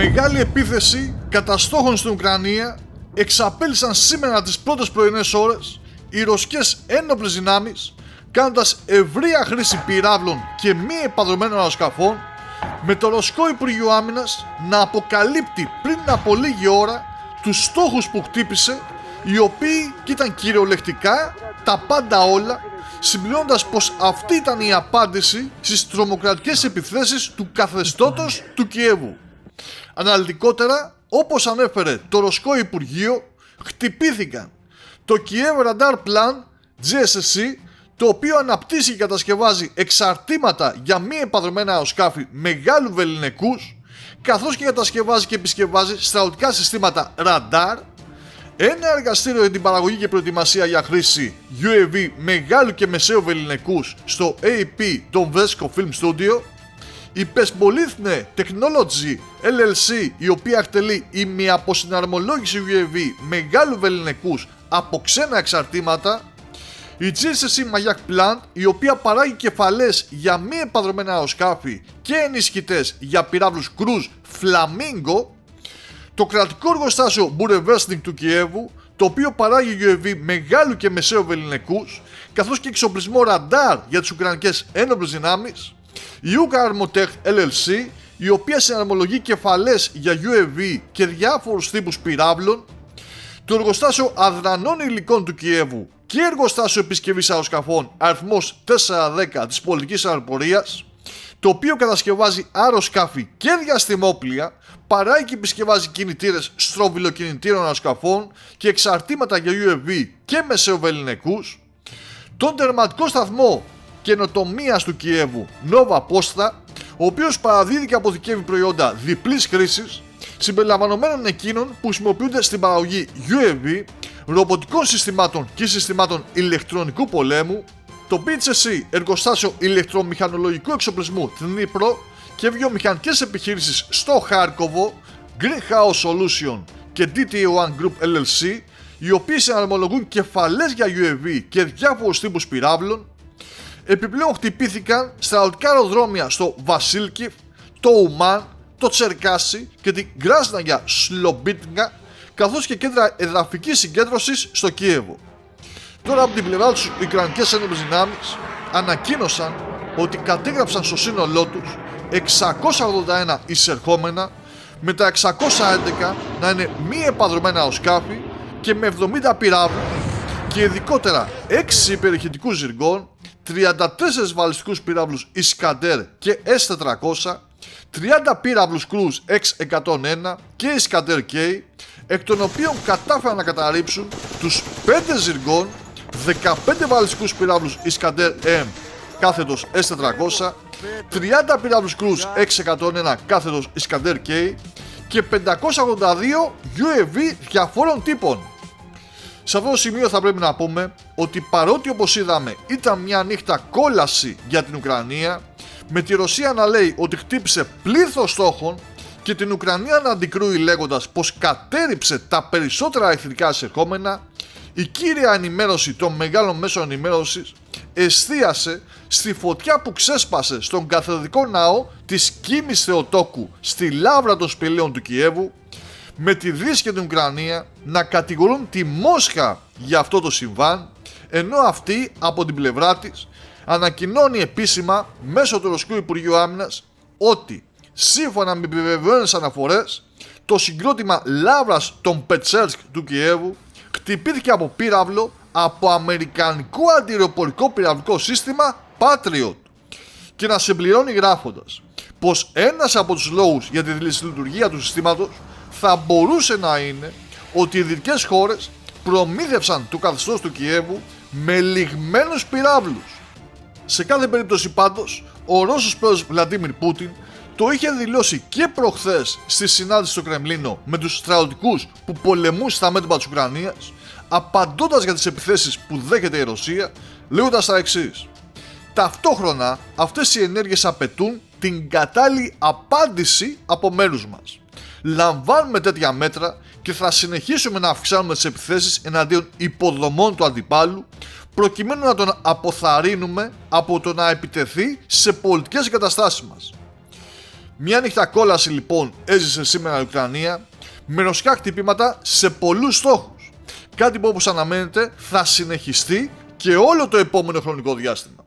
Μεγάλη επίθεση κατά στόχων στην Ουκρανία εξαπέλυσαν σήμερα τις πρώτες πρωινές ώρες οι ρωσικές ένοπλες δυνάμεις, κάνοντας ευρεία χρήση πυράβλων και μη επανδρομένων αεροσκαφών, με το Ρωσικό Υπουργείο Άμυνας να αποκαλύπτει πριν από λίγη ώρα τους στόχους που χτύπησε, οι οποίοι ήταν κυριολεκτικά τα πάντα όλα, συμπληρώνοντας πως αυτή ήταν η απάντηση στις τρομοκρατικές επιθέσεις του καθεστώτος του Κιέβου. Αναλυτικότερα, όπως ανέφερε το Ρωσικό Υπουργείο, χτυπήθηκαν το Kiev Radar Plan GSSC, το οποίο αναπτύσσει και κατασκευάζει εξαρτήματα για μη επανδρομένα αεροσκάφη μεγάλου βεληνικούς, καθώς και κατασκευάζει και επισκευάζει στρατιωτικά συστήματα radar, ένα εργαστήριο για την παραγωγή και προετοιμασία για χρήση UAV μεγάλου και μεσαίου βεληνικούς στο AP Don Vesco Film Studio, η Pesbolithne Technology LLC, η οποία εκτελεί ημιαποσυναρμολόγηση UAV μεγάλου βεληνικούς από ξένα εξαρτήματα, η GSSC Mayak Plant, η οποία παράγει κεφαλές για μη επανδρομένα αεροσκάφη και ενισχυτές για πυράβλους Cruise Flamingo, το κρατικό εργοστάσιο Burevestnik του Κιέβου, το οποίο παράγει UAV μεγάλου και μεσαίου βεληνικούς, καθώς και εξοπλισμό ραντάρ για τις Ουκρανικές ένοπλες δυνάμεις, η Uka Armotech LLC, η οποία συναρμολογεί κεφαλές για UAV και διάφορους τύπους πυράβλων, το εργοστάσιο αδρανών υλικών του Κιέβου και εργοστάσιο επισκευής αεροσκαφών αριθμός 410 της πολιτικής αεροπορίας, το οποίο κατασκευάζει αεροσκάφη και διαστημόπλια, παράγει και επισκευάζει κινητήρες στροβιλοκινητήρων αεροσκαφών και εξαρτήματα για UAV και μεσαιοβελληνικούς, τον τερματικό σταθμό καινοτομίας του Κιέβου Nova Posta, ο οποίος παραδίδει και αποθηκεύει προϊόντα διπλής χρήσης, συμπεριλαμβανομένων εκείνων που χρησιμοποιούνται στην παραγωγή UAV, ρομποτικών συστημάτων και συστημάτων ηλεκτρονικού πολέμου, το BHSC εργοστάσιο ηλεκτρομηχανολογικού εξοπλισμού Dnipro και βιομηχανικές επιχείρησεις στο Χάρκοβο, Greenhouse Solution και DTA1 Group LLC, οι οποίες συναρμολογούν κεφαλές για UAV και διάφορους τύπους πυράβλων. Επιπλέον χτυπήθηκαν στρατιωτικά αεροδρόμια στο Βασίλκιβ, το Ουμάν, το Τσερκάσι και την Γκράσναγια Σλομπίτνγκα, καθώς και κέντρα εδαφικής συγκέντρωσης στο Κίεβο. Τώρα από την πλευρά τους, οι Ουκρανικές ένοπλες δυνάμεις ανακοίνωσαν ότι κατέγραψαν στο σύνολό τους 681 εισερχόμενα, με τα 611 να είναι μη επανδρομένα αεροσκάφη και με 70 πυράβλους και ειδικότερα 6 υπερηχητικούς ζυργών, 34 βαλιστικούς πυράβλους Iskander και S400, 30 πύραυλους Cruise X101 και Iskander K, εκ των οποίων κατάφεραν να καταρρύψουν τους 5 ζυργών, 15 βαλιστικούς πυράβλους Iskander M κάθετος S400, 30 πυράβλους Cruise X101 κάθετος Iskander K και 582 UAV διαφόρων τύπων. Σε αυτό το σημείο θα πρέπει να πούμε ότι παρότι, όπως είδαμε, ήταν μια νύχτα κόλαση για την Ουκρανία, με τη Ρωσία να λέει ότι χτύπησε πλήθος στόχων και την Ουκρανία να αντικρούει λέγοντας πως κατέρριψε τα περισσότερα εχθρικά εισερχόμενα, η κύρια ενημέρωση των μεγάλων μέσων ενημέρωσης εστίασε στη φωτιά που ξέσπασε στον καθεδρικό ναό της Κίμης Θεοτόκου στη λάβρα των σπηλαίων του Κιέβου, με τη Δύση και την Ουκρανία να κατηγορούν τη Μόσχα για αυτό το συμβάν, ενώ αυτή από την πλευρά της ανακοινώνει επίσημα μέσω του Ρωσικού Υπουργείου Άμυνας ότι σύμφωνα με επιβεβαιωμένες αναφορές, το συγκρότημα λάβρας των Πετσέρσκ του Κιέβου χτυπήθηκε από πύραυλο από αμερικανικό αντιεροπορικό πυραυλικό σύστημα Patriot, και να συμπληρώνει γράφοντας πως ένας από τους λόγους για τη δυσλειτουργία του συστήματος θα μπορούσε να είναι ότι οι δυτικές χώρες προμήθευσαν το καθεστώς του Κιέβου με λιγμένους πυράβλους. Σε κάθε περίπτωση πάντως, ο Ρώσος πρόεδρος Βλαντίμιρ Πούτιν το είχε δηλώσει και προχθές στη συνάντηση στο Κρεμλίνο με τους στρατιωτικούς που πολεμούν στα μέτωπα της Ουκρανίας, απαντώντας για τις επιθέσεις που δέχεται η Ρωσία, λέγοντας τα εξής: ταυτόχρονα αυτές οι ενέργειες απαιτούν την κατάλληλη απάντηση από μέρους μας. Λαμβάνουμε τέτοια μέτρα και θα συνεχίσουμε να αυξάνουμε τις επιθέσεις εναντίον υποδομών του αντιπάλου, προκειμένου να τον αποθαρρύνουμε από το να επιτεθεί σε πολιτικές εγκαταστάσεις μας. Μια νύχτα κόλαση λοιπόν έζησε σήμερα η Ουκρανία με ρωσικά χτυπήματα σε πολλούς στόχους. Κάτι που όπως αναμένεται θα συνεχιστεί και όλο το επόμενο χρονικό διάστημα.